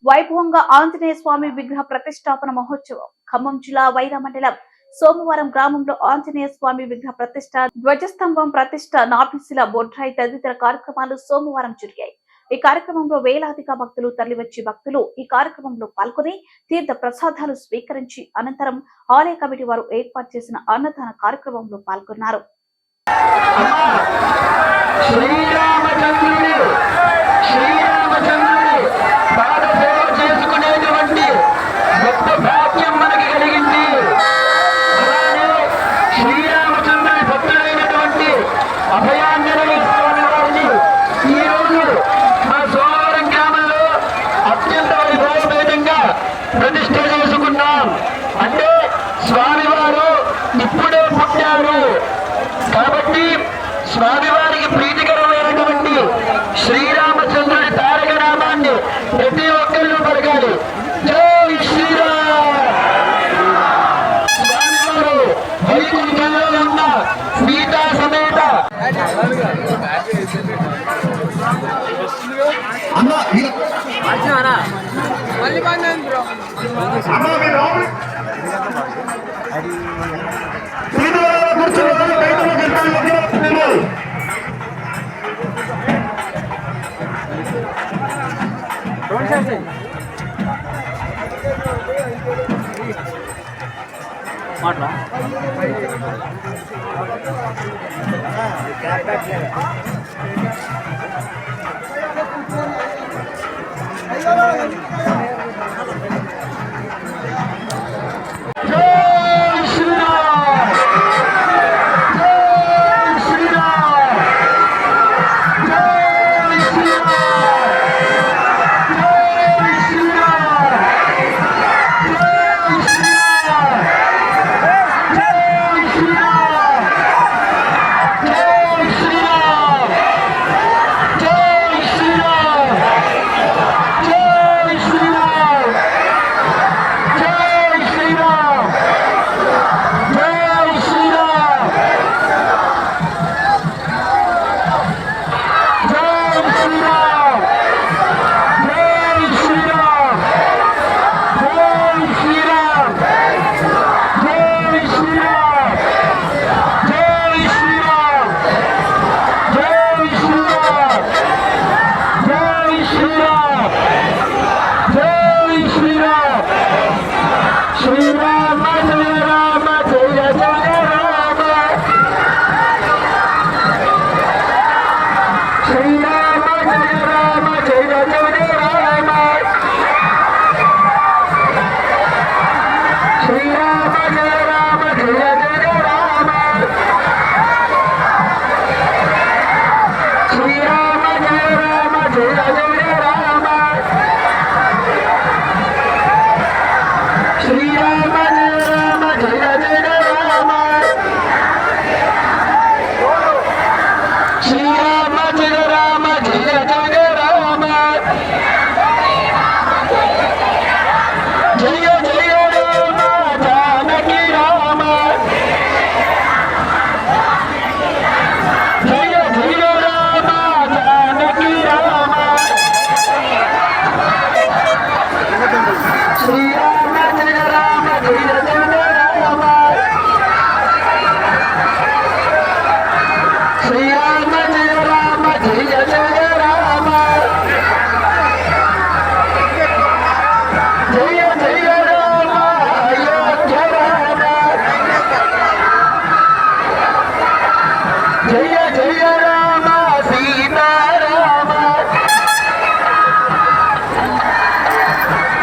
వైభవంగా ఆంజనేయ స్వామి విగ్రహ ప్రతిష్టాపన మహోత్సవం ఖమ్మం జిల్లా వైరా మండలం సోమవారం గ్రామంలో ఆంజనేయ స్వామి విగ్రహ ప్రతిష్ట, ధ్వజస్తంభం ప్రతిష్ట, నాభిశిల, బొడ్రాయి తదితర కార్యక్రమాలు సోమవారం జరిగాయి. ఈ కార్యక్రమంలో వేలాదిగా భక్తులు తరలివచ్చి భక్తులు ఈ కార్యక్రమంలో పాల్గొని తీర్థ ప్రసాదాలు స్వీకరించి అనంతరం ఆలయ కమిటీ వారు ఏర్పాటు చేసిన అన్నదాన కార్యక్రమంలో పాల్గొన్నారు. ప్రతిష్ట చేసుకున్నాం. అంటే స్వామివారు ఇప్పుడే పుట్టారు కాబట్టి స్వామివారికి ప్రీతికరమైనటువంటి శ్రీరామచంద్రుడి తారక నామాన్ని ప్రతి ఒక్కళ్ళు పలకాలి. జై శ్రీరామ్. స్వామివారు వైకుంఠంలో ఉన్న సీతా సమేత మాట్లా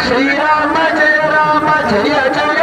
శ్రీరామ జయ రామ జయ జయ